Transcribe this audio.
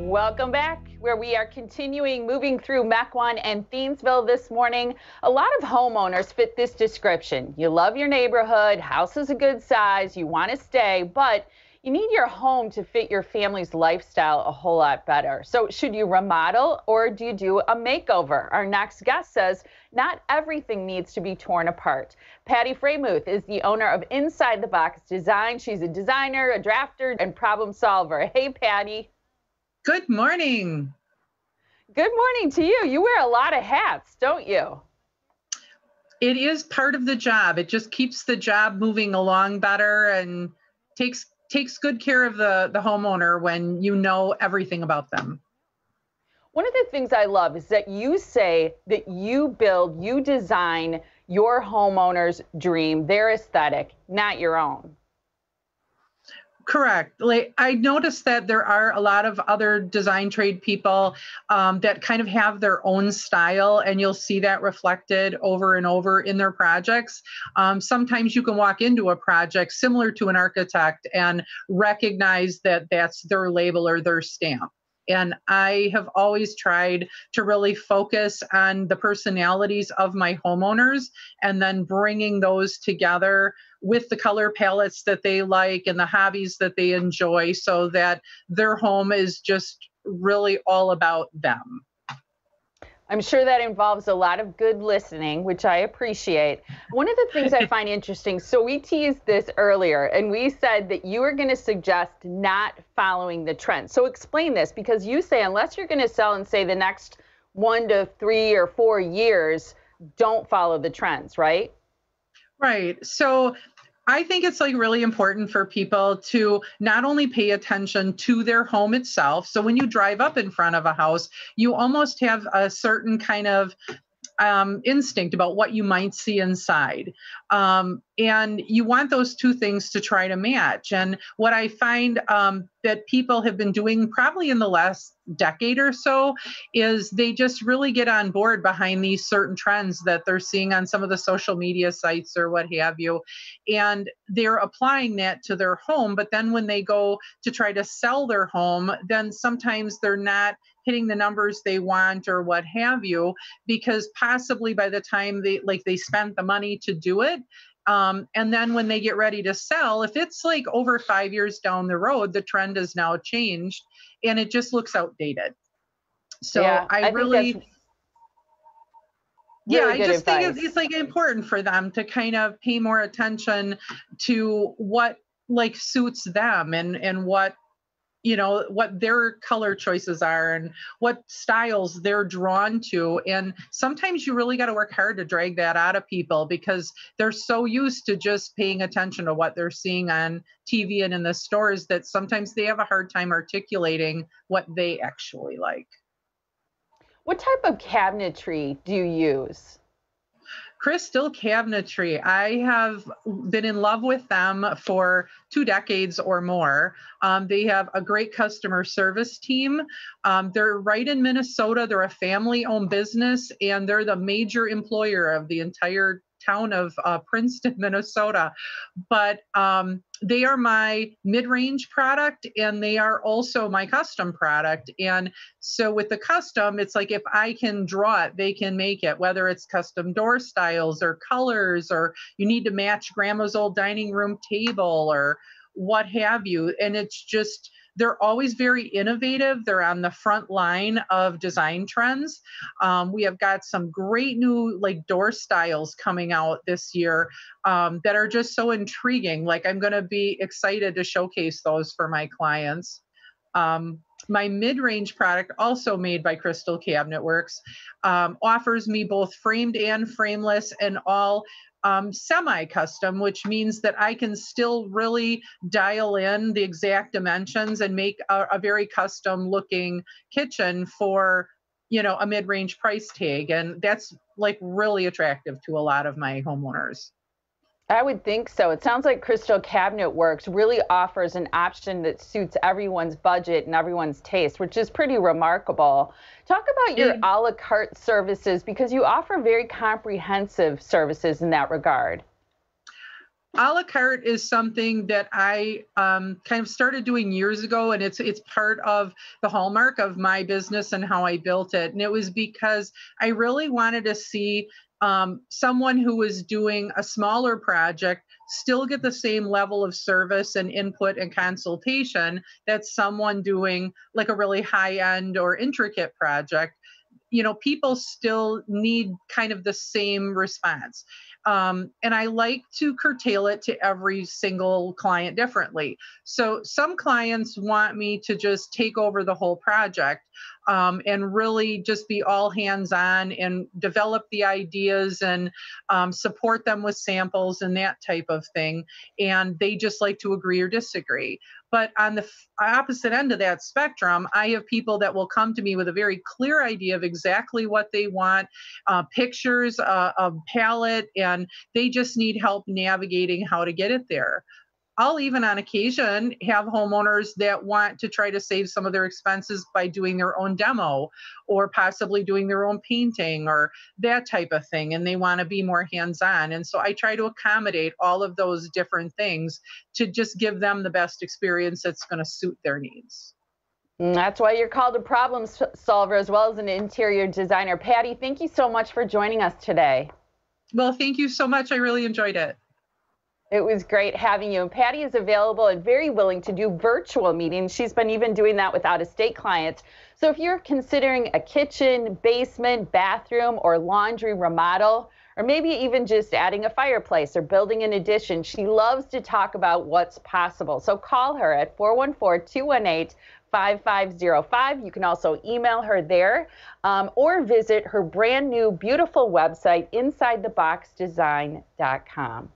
Welcome back, where we are continuing moving through Mequon and Thiensville this morning. A lot of homeowners fit this description. You love your neighborhood, house is a good size, you want to stay, but you need your home to fit your family's lifestyle a whole lot better. So should you remodel or do you do a makeover? Our next guest says not everything needs to be torn apart. Patti Freymuth is the owner of Inside the Box Design. She's a designer, a drafter, and problem solver. Hey, Patti. Good morning. Good morning to you. You wear a lot of hats, don't you? It is part of the job. It just keeps the job moving along better and takes good care of the homeowner when you know everything about them. One of the things I love is that you say that you build, you design your homeowner's dream, their aesthetic, not your own. Correct. Like, I noticed that there are a lot of other design trade people that kind of have their own style, and you'll see that reflected over and over in their projects. Sometimes you can walk into a project similar to an architect and recognize that that's their label or their stamp. And I have always tried to really focus on the personalities of my homeowners and then bringing those together with the color palettes that they like and the hobbies that they enjoy so that their home is just really all about them. I'm sure that involves a lot of good listening, which I appreciate. One of the things I find interesting, so we teased this earlier, and we said that you were going to suggest not following the trend. So explain this, because you say unless you're going to sell in, say, the next 1 to 3 or 4 years, don't follow the trends, right? Right. So I think it's like really important for people to not only pay attention to their home itself. So when you drive up in front of a house, you almost have a certain kind of instinct about what you might see inside. And you want those two things to try to match. And what I find that people have been doing probably in the last decade or so is they just really get on board behind these certain trends that they're seeing on some of the social media sites or what have you. And they're applying that to their home. But then when they go to try to sell their home, then sometimes they're not hitting the numbers they want or what have you, because possibly by the time they spent the money to do it, and then when they get ready to sell, if it's like over 5 years down the road, the trend has now changed and it just looks outdated. So yeah, I really think I just think it's like important for them to kind of pay more attention to what like suits them and what what their color choices are and what styles they're drawn to. And sometimes you really got to work hard to drag that out of people because they're so used to just paying attention to what they're seeing on TV and in the stores that sometimes they have a hard time articulating what they actually like. What type of cabinetry do you use? Crystal Cabinetry. I have been in love with them for 2 decades or more. They have a great customer service team. They're right in Minnesota. They're a family-owned business, and they're the major employer of the entire town of Princeton, Minnesota. But they are my mid-range product, and they are also my custom product. And so with the custom, it's like if I can draw it, they can make it, whether it's custom door styles or colors, or you need to match grandma's old dining room table or what have you. And it's just, they're always very innovative. They're on the front line of design trends. We have got some great new like door styles coming out this year that are just so intriguing. Like I'm going to be excited to showcase those for my clients. My mid-range product, also made by Crystal Cabinet Works, offers me both framed and frameless and all semi-custom, which means that I can still really dial in the exact dimensions and make a very custom looking kitchen for, a mid-range price tag. And that's like really attractive to a lot of my homeowners. I would think so. It sounds like Crystal Cabinet Works really offers an option that suits everyone's budget and everyone's taste, which is pretty remarkable. Talk about your a la carte services, because you offer very comprehensive services in that regard. A la carte is something that I kind of started doing years ago, and it's part of the hallmark of my business and how I built it. And it was because I really wanted to see someone who was doing a smaller project still get the same level of service and input and consultation that someone doing like a really high end or intricate project. People still need kind of the same response. And I like to curtail it to every single client differently. So some clients want me to just take over the whole project, and really just be all hands on and develop the ideas and support them with samples and that type of thing. And they just like to agree or disagree. But on the opposite end of that spectrum, I have people that will come to me with a very clear idea of exactly what they want, pictures, a palette, and they just need help navigating how to get it there. I'll even on occasion have homeowners that want to try to save some of their expenses by doing their own demo or possibly doing their own painting or that type of thing. And they want to be more hands on. And so I try to accommodate all of those different things to just give them the best experience that's going to suit their needs. That's why you're called a problem solver as well as an interior designer. Patti, thank you so much for joining us today. Well, thank you so much. I really enjoyed it. It was great having you. And Patti is available and very willing to do virtual meetings. She's been even doing that with out-of-state clients. So if you're considering a kitchen, basement, bathroom, or laundry remodel, or maybe even just adding a fireplace or building an addition, she loves to talk about what's possible. So call her at 414-218-5505. You can also email her there, or visit her brand new beautiful website, InsideTheBoxDesign.com.